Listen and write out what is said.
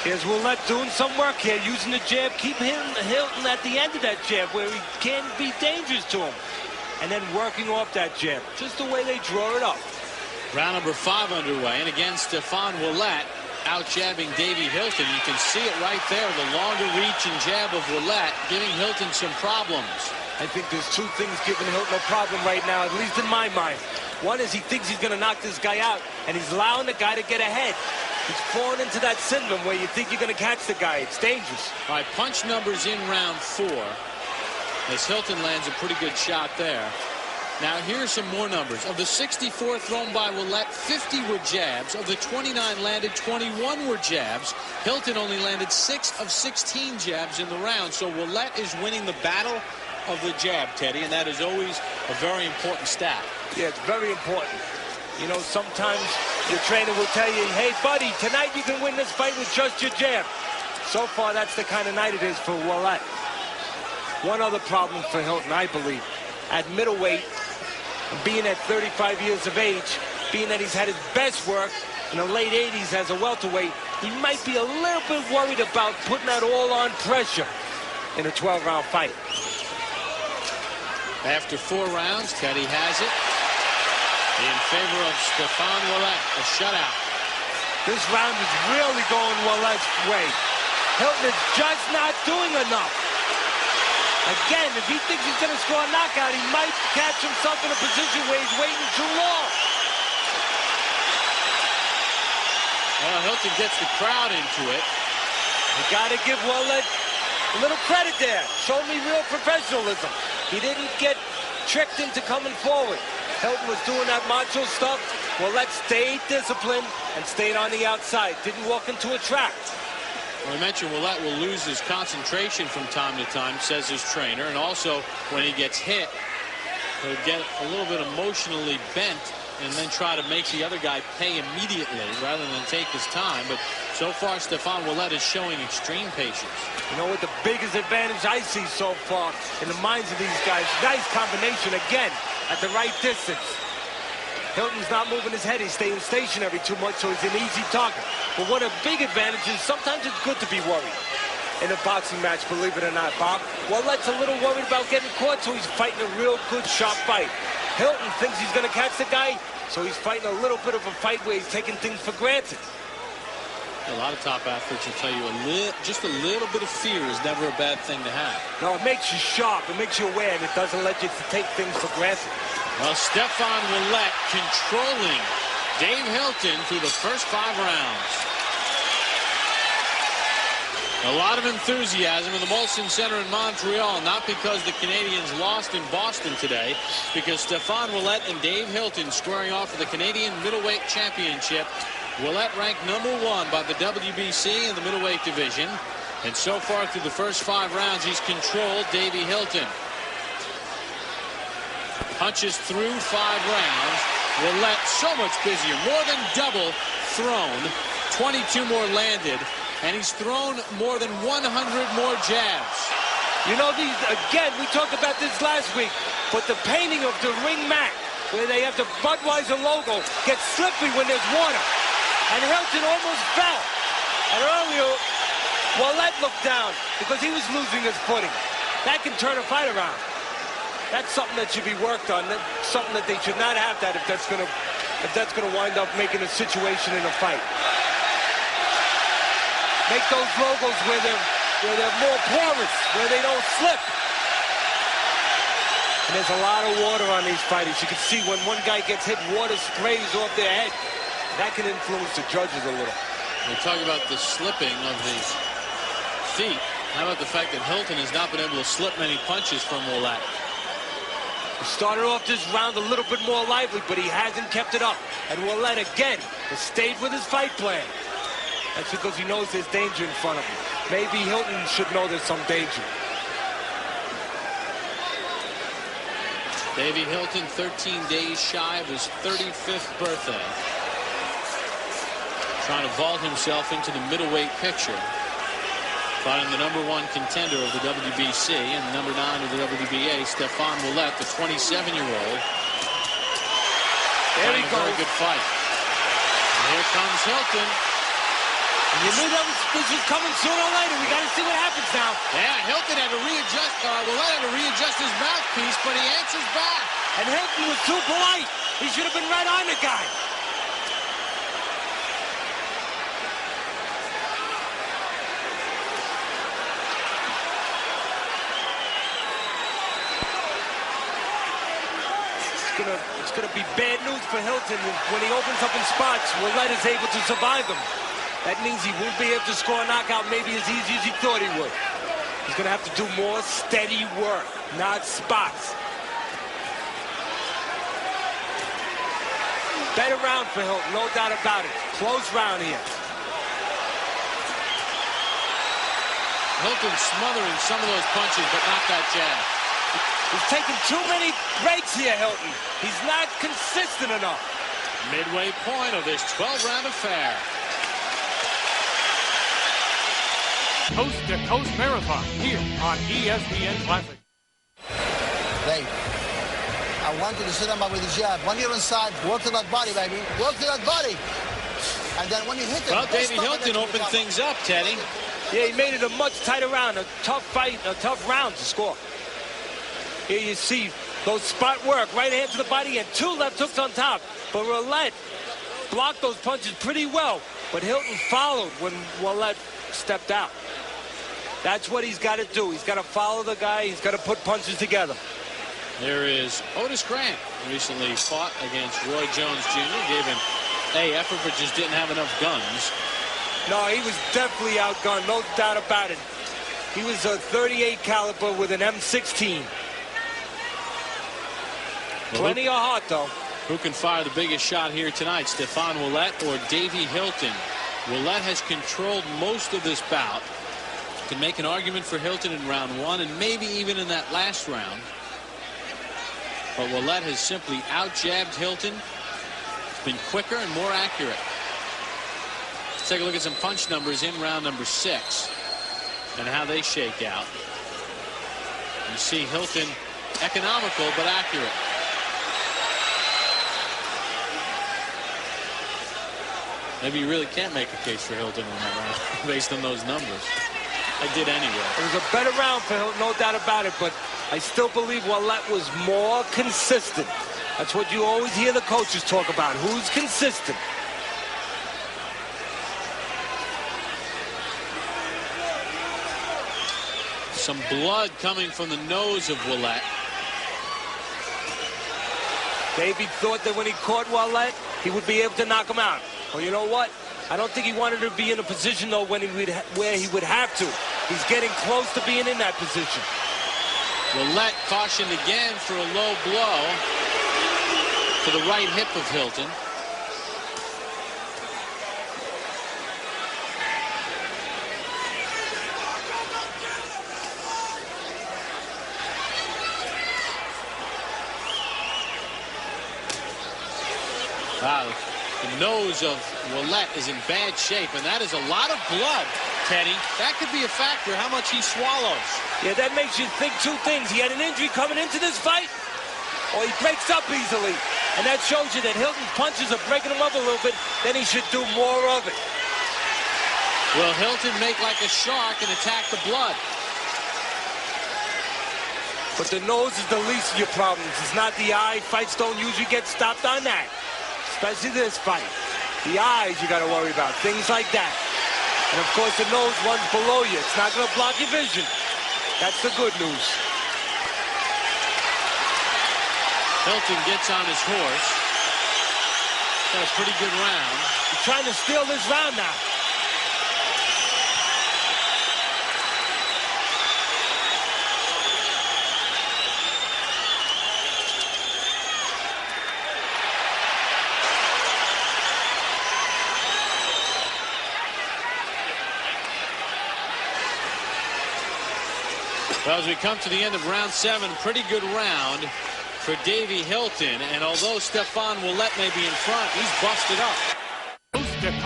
Here's Ouellet doing some work here, using the jab, keep Hilton at the end of that jab where he can be dangerous to him. And then working off that jab, just the way they draw it up. Round number 5 underway, and again, Stephane Ouellet out-jabbing Davey Hilton. You can see it right there, the longer reach and jab of Ouellet giving Hilton some problems. I think there's two things giving Hilton a problem right now, at least in my mind. One is he thinks he's going to knock this guy out, and he's allowing the guy to get ahead. He's falling into that syndrome where you think you're going to catch the guy. It's dangerous. All right, punch numbers in round 4, as Hilton lands a pretty good shot there. Now, here's some more numbers. Of the 64 thrown by Ouellet, 50 were jabs. Of the 29 landed, 21 were jabs. Hilton only landed 6 of 16 jabs in the round. So Ouellet is winning the battle of the jab, Teddy, and that is always a very important stat. Yeah, it's very important. You know, sometimes your trainer will tell you, hey, buddy, tonight you can win this fight with just your jab. So far, that's the kind of night it is for Ouellet. One other problem for Hilton, I believe, at middleweight, being at 35 years of age, being that he's had his best work in the late 80s as a welterweight, he might be a little bit worried about putting that all-on pressure in a 12-round fight. After 4 rounds, Teddy has it in favor of Stephane Ouellet, a shutout. This round is really going Ouellet's way. Hilton is just not doing enough. Again, if he thinks he's going to score a knockout, he might catch himself in a position where he's waiting too long. Well, Hilton gets the crowd into it. You got to give Ouellet a little credit there. Showed me real professionalism. He didn't get tricked into coming forward. Hilton was doing that macho stuff. Ouellet stayed disciplined and stayed on the outside. Didn't walk into a trap. Well, I mentioned Ouellet will lose his concentration from time to time, says his trainer, and also when he gets hit, he'll get a little bit emotionally bent and then try to make the other guy pay immediately rather than take his time. But so far, Stephane Ouellet is showing extreme patience. You know what the biggest advantage I see so far in the minds of these guys? Nice combination again at the right distance. Hilton's not moving his head. He's staying stationary too much, so he's an easy target. But what a big advantage is, sometimes it's good to be worried in a boxing match, believe it or not, Bob. Ouellet's a little worried about getting caught, so he's fighting a real good, sharp fight. Hilton thinks he's going to catch the guy, so he's fighting a little bit of a fight where he's taking things for granted. A lot of top athletes will tell you just a little bit of fear is never a bad thing to have. No, it makes you sharp, it makes you aware, and it doesn't let you take things for granted. Well, Stephane Ouellet controlling Dave Hilton through the first 5 rounds. A lot of enthusiasm in the Molson Center in Montreal, not because the Canadians lost in Boston today, because Stephane Ouellet and Dave Hilton squaring off for the Canadian Middleweight Championship. Ouellet ranked #1 by the WBC in the middleweight division, and so far through the first 5 rounds, he's controlled Davey Hilton. Punches through 5 rounds. Ouellet so much busier, more than double thrown, 22 more landed, and he's thrown more than 100 more jabs. You know, these, again, we talked about this last week, but the painting of the ring mat, where they have the Budweiser logo, gets slippery when there's water. And Hilton almost fell. And earlier, Ouellet looked down because he was losing his footing. That can turn a fight around. That's something that should be worked on. That's something that they should not have that if that's gonna wind up making a situation in a fight. Make those logos where they're more porous, where they don't slip. And there's a lot of water on these fighters. You can see when one guy gets hit, water sprays off their head. That can influence the judges a little. We talk about the slipping of the feet. How about the fact that Hilton has not been able to slip many punches from Ouellet? He started off this round a little bit more lively, but he hasn't kept it up. And Ouellet, again, has stayed with his fight plan. That's because he knows there's danger in front of him. Maybe Hilton should know there's some danger. Davey Hilton, 13 days shy of his 35th birthday. Trying to vault himself into the middleweight picture. Fighting the #1 contender of the WBC and #9 of the WBA, Stephane Ouellet, the 27-year-old. There he goes. A very good fight. And here comes Hilton. You knew this was coming sooner or later. We got to see what happens now. Yeah, Hilton had to readjust. Ouellet had to readjust his mouthpiece, but he answers back. And Hilton was too polite. He should have been right on the guy. It's gonna be bad news for Hilton when he opens up in spots. Ouellet is able to survive him. That means he won't be able to score a knockout maybe as easy as he thought he would. He's gonna have to do more steady work, not spots. Better round for Hilton, no doubt about it. Close round here. Hilton smothering some of those punches, but not that jab. He's taking too many breaks here, Hilton. He's not consistent enough. Midway point of this 12-round affair. Coast-to-coast marathon here on ESPN Classic. Dave, I want you to sit him up with the jab. When you're inside, work to that body, baby. Work to that body. And then when you hit it... Well, Davey Hilton opened things up, Teddy. Yeah, he made it a much tighter round, a tough fight, a tough round to score. Here you see those spot work, right hand to the body and two left hooks on top. But Ouellet blocked those punches pretty well. But Hilton followed when Ouellet stepped out. That's what he's got to do. He's got to follow the guy. He's got to put punches together. There is Otis Grant, recently fought against Roy Jones Jr. Gave him a effort, but just didn't have enough guns. No, he was definitely outgunned, no doubt about it. He was a .38 caliber with an M16. Plenty of heart, though. Who can fire the biggest shot here tonight, Stephane Ouellet or Davey Hilton? Ouellet has controlled most of this bout. Can make an argument for Hilton in round one and maybe even in that last round. But Ouellet has simply out-jabbed Hilton. It's been quicker and more accurate. Let's take a look at some punch numbers in round number 6 and how they shake out. You see Hilton economical but accurate. Maybe you really can't make a case for Hilton in that round based on those numbers. I did anyway. It was a better round for Hilton, no doubt about it, but I still believe Ouellet was more consistent. That's what you always hear the coaches talk about. Who's consistent? Some blood coming from the nose of Ouellet. Davey thought that when he caught Ouellet, he would be able to knock him out. Well, you know what? I don't think he wanted to be in a position, though, where he would have to. He's getting close to being in that position. Ouellet cautioned again for a low blow to the right hip of Hilton. Wow, the nose of Ouellet is in bad shape, and that is a lot of blood, Teddy. That could be a factor, how much he swallows. Yeah, that makes you think two things. He had an injury coming into this fight, or he breaks up easily. And that shows you that Hilton's punches are breaking him up a little bit. Then he should do more of it. Will Hilton make like a shark and attack the blood? But the nose is the least of your problems. It's not the eye. Fights don't usually get stopped on that. Especially this fight. The eyes you got to worry about. Things like that. And, of course, the nose runs below you. It's not going to block your vision. That's the good news. Hilton gets on his horse. Got a pretty good round. He's trying to steal this round now. Well, as we come to the end of round 7, pretty good round for Davey Hilton. And although Stephane Ouellet may be in front, he's busted up. Coast to coast.